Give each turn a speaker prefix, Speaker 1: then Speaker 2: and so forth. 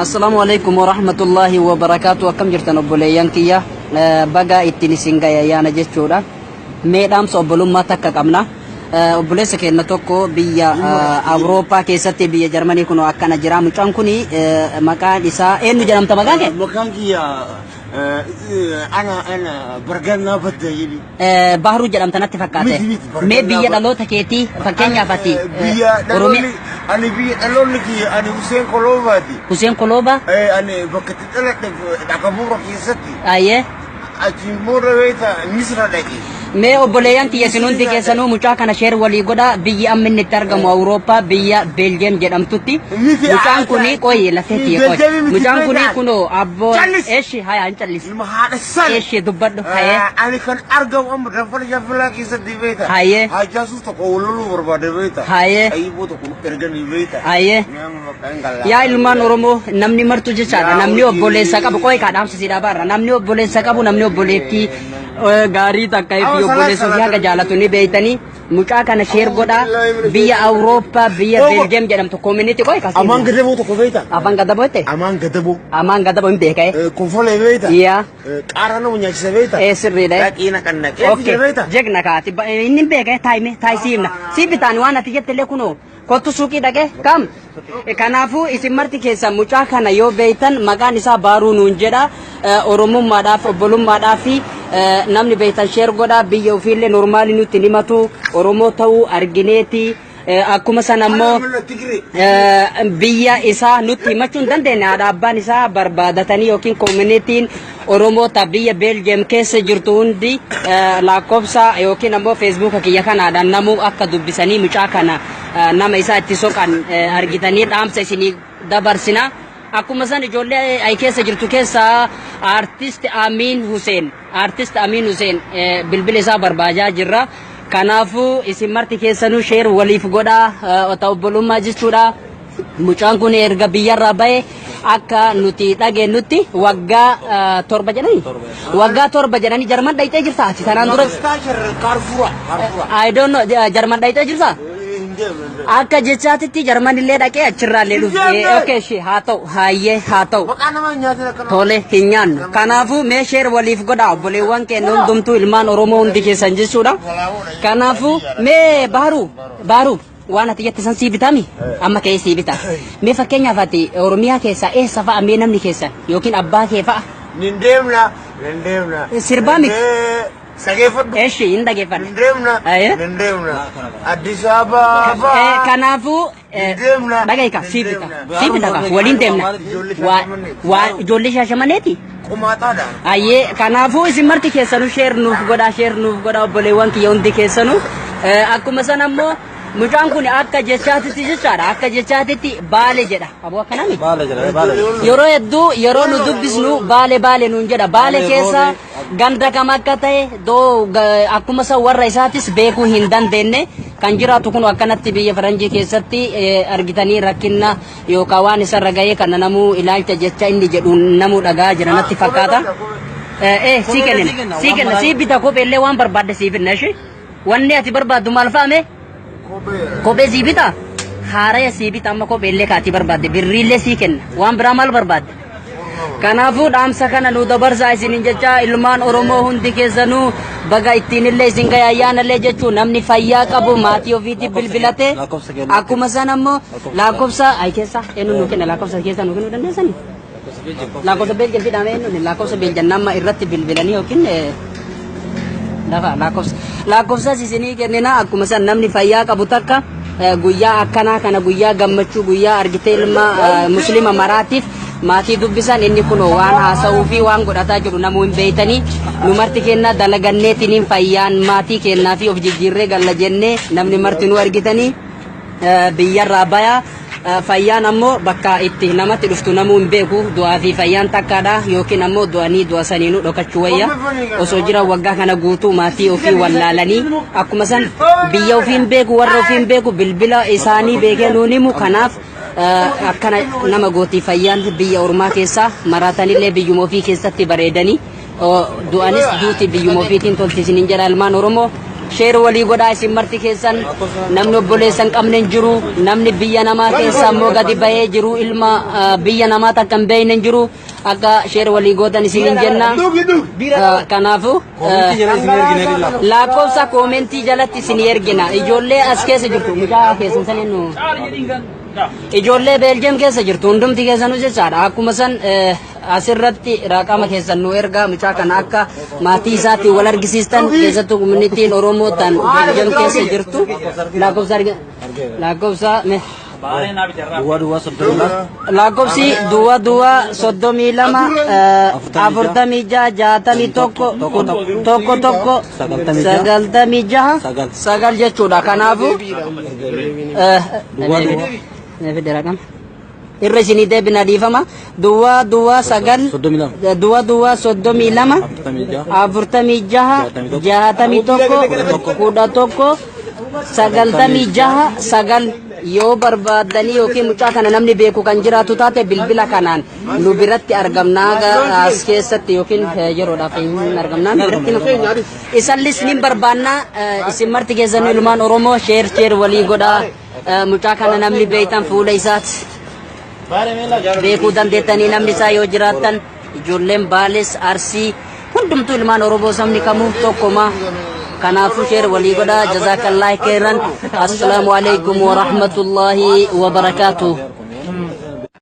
Speaker 1: Assalamualaikum warahmatullahi wabarakatuh. Akkam jirtan obboleeyyan kiyya baga ittiin isin gaya yaana jechuudha. Meedhaamsa obbolummaa takka qabna. Obboleessa keenya tokko biyya Awurooppaa keessatti biyya Jarmanii kunoo akkana jira. Mucaan kuni maqaan isaa eenyu jedhamta maqaan kee?
Speaker 2: Maqaan kiyya ana bargannaa baddaayini.
Speaker 1: Baharuu jedhamta natti fakkaate. Mee biyya dhaloota keetii fakkeenyaaf ati Oromiyaa.
Speaker 2: Ani biyya dhaloonni kiyya ani Hussein Koloobaati.
Speaker 1: Hussein Kolooba?
Speaker 2: Ani bakka itti dhaladhe Dhaqabuura keessatti.
Speaker 1: Ayyee.
Speaker 2: Achiin booda beektaa Misra dhaqe.
Speaker 1: Mee obboleeyyan kiyya sinuunti keessanuu mucaa kana sheer walii godha biyyi amma inni itti argamu Awurooppaa biyya Beeljeem jedhamtutti. Mucaan kuni qoyi lafeetti qoyi. Mucaan kuni kunoo abboo eeshi haya hin callisu.
Speaker 2: Haadha san.
Speaker 1: Eeshi dubbadhu hayee.
Speaker 2: Ani kan argamu amma danfara jaffalaa keessatti beektaa.
Speaker 1: Hayee.
Speaker 2: Hajjaasuus tokko waloluu barbaade beektaa.
Speaker 1: Hayee.
Speaker 2: Ayyiboo tokko erganii beektaa.
Speaker 1: Hayee. Yaa ilmaan Oromoo namni martu jechaadha. Namni obboleessa qabu qoyi kaadhaamsisiidhaa barra. Namni obboleessa qabu namni obboleettii gaarii takka itti obboleessuuf haga jaalatu ni beeytanii mucaa kana sheer godhaa biyya Awurooppaa biyya Beeljeem jedhamtu koominiti qoy kasi.
Speaker 2: Amaan gadaboo tokko beektaa.
Speaker 1: Afaan gadaboo jette?
Speaker 2: Amaan gadaboo.
Speaker 1: Amaan gadaboo hin beekee.
Speaker 2: Konfolee beektaa.
Speaker 1: Yaa.
Speaker 2: Qaara nama nyaachisa beektaa.
Speaker 1: Sirriidha.
Speaker 2: Dhaqiina kan naqee beektaa.
Speaker 1: Jegna kaati inni hin beekee taayime taayisiimna. Si bitaan waan ati jettillee kunoo kottu suuqii dhaqee kam. Kanaafuu isin marti keessa mucaa kana yoo beeytan maqaan isaa Baharuu nuun jedha. Oromummaadhaaf obbolummaadhaaf namni beeytan sheer godhaa biyya ofiillee normaalii nutti himatu Oromoo ta'uu argineeti. Akkuma san ammoo biyya isaa nutti himachuu hin dandeenye haadha abbaan isaa barbaadatanii yookiin koomunitiin Oromoota biyya Beeljeem keessa jirtu hundi lakkoofsa yookiin ammoo feesbuuka kiyya kanaadhaan namuu akka dubbisanii mucaa kana nama isaa itti soqan argitanii dhaamsa isinii dabarsina. Akkuma san ijoollee ay keessa jirtu keessa artist Amin Hussein bilbila isaa barbaadaa jirra. Kanaafuu isin marti keessanuu sheer waliif godhaa obbolummaa jechuudha. Mucaan kun erga biyyarraa bahe akka nuti dhageenyutti waggaa 7 jedhanii. Waggaa 7 jedhanii Jarman dhayxee jirta ati tanaan dura. I don't know Jarman dhayxee jirta. Akka jechaatitti Jarman illee dhaqee achirraa illee dhufee okay shi haa ta'u hayyee haa ta'u. Tole hin nyaannu. Kanaafuu mee sheer waliif godhaa obboleewwan keenya hundumtuu ilmaan Oromoo hundi keessan jechuudha. Kanaafuu mee Baharuu waan ati jette san sii bitami amma kee sii bita. Mee fakkeenyaaf ati Oromiyaa keessa eessa fa'a mee namni keessan yookiin abbaa kee fa'a.
Speaker 2: Nindeemna.
Speaker 1: Sirbaa miti.
Speaker 2: Sageeffadhu.
Speaker 1: Eeshi hin dhageeffadhu.
Speaker 2: Nindeemna. Addis Ababa.
Speaker 1: Kanaafuu dhageeka sii bita waliin deemna. Ijoollee Shaashamaneeti.
Speaker 2: Qumaataadha.
Speaker 1: Ayyee kanaafuu isin marti keessanuu sheer nuuf godhaa obboleewwan kiyya hundi keessanuu akkuma san ammoo mucaan kun akka jechaatitti jechaadha akka jechaatitti baale jedha aboo akkanami yeroo hedduu yeroo nu dubbisnu baale nuun jedha baale keessa ganda kam akka ta'e doo akkuma san warra isaatis beekuu hin dandeenye kan jiraatu kun akkanatti biyya faranjii keessatti argitanii rakkinna yookaan waan isarra ga'ee kana namuu ilaalcha jecha inni jedhu namuu dhagaa jira natti fakkaata. Sii kenna sii bita kopheellee waan barbaadde sii finna ishee wanni ati barbaaddu maal fa'ame? Kophee sii bita haaraya sii bita amma kopheellee kaatii barbaadde birriillee sii kenna waan biraa maal barbaadde. Kanaafuu dhaamsa kana nu dabarsaa isiniin jecha ilmaan Oromoo hundi keessanuu baga ittiinillee isin gaya ayyaanallee jechuun namni fayyaa qabu maatii ofiitiif bilbilate akkuma san ammoo lakkoofsa ay keessa eenyu nu kenna lakkoofsa keessa nu kennuu dandeessanii. Lakkoofsa Beeljeem fidhamee eenyu lakkoofsa Beeljeem nama irratti bilbilanii yookiin lafa lakkoofsa isinii kennina akkuma san namni fayyaa qabu takka guyyaa akkanaa kana guyyaa gammachuu guyyaa argitee ilma muslima maraatiif maatii dubbisan inni kun waan haasa'uu fi waan godhataa jiru namuu hin beeytanii nu marti kenna dalaganneetiniin fayyaan maatii kennaa fi of jijjiirree galla jennee namni marti nu argitanii biyyarraa bayaa fayyaan ammoo bakka itti namatti dhuftu namuu hin beeku du'aa fi fayyaan takkaadha yookiin ammoo du'anii du'a saniinuu dhokachuu wayya osoo jira waggaa kana guutuu maatii ofii wallaalanii akkuma san biyya ofii hin beeku warra ofii hin beeku bilbila isaanii beekee nuun himu kanaaf akkana nama gootii fayyaan biyya ormaa keessa maraatanillee biyyuma ofii keessatti bareedanii du'anis duuti biyyuma ofiitiin tolti isiniin jedha ilmaan Oromoo sheer walii godhaa isin marti keessan namni obboleessan qabnen jiru namni biyya namaa keessa ammoo gadi bahee jiru ilma biyya namaa takka hin beeyne jiru akka sheer walii gootan isin jenna kanaafu lakkoofsa koomentii jalatti isin ergina ijoollee as keessa jirtu mucaa keessan saninu ijoollee Beeljeem keessa jirtu hundumti keessanuu jechaadha akkuma san asirratti raqama keessan nu ergaa mucaa kana akka maatii isaatti wal argisiistan keessattuu koominitiin Oromoo tan Beeljeem keessa jirtu lakkoofsa lakkoofsi duwa 32 sagal jechuudha kanaafu irra isinii deebina dhiifama duwa sagal duwa 32 sagal yoo barbaadanii yookiin mucaa kana namni beeku kan jiraatu taate bilbila kanaan nu biratti argamnaa as keessatti yookiin yeroodhaaf hin argamnaa biratti isallis nin barbaannaa isin marti keessan ilmaan Oromoo sheer walii godhaa mucaa kana namni beeytan fuula isaati beekuu dandeettanii namni isaa yoo jiraattan ijoolleen Baales Arsii hundumtuu ilmaan Oromoo sabni kamuu tokkoma kanaafuu sheer walii godhaa jazaakallaahi khairan assalaamu alaykum wa rahmatullaahi wa barakaatuh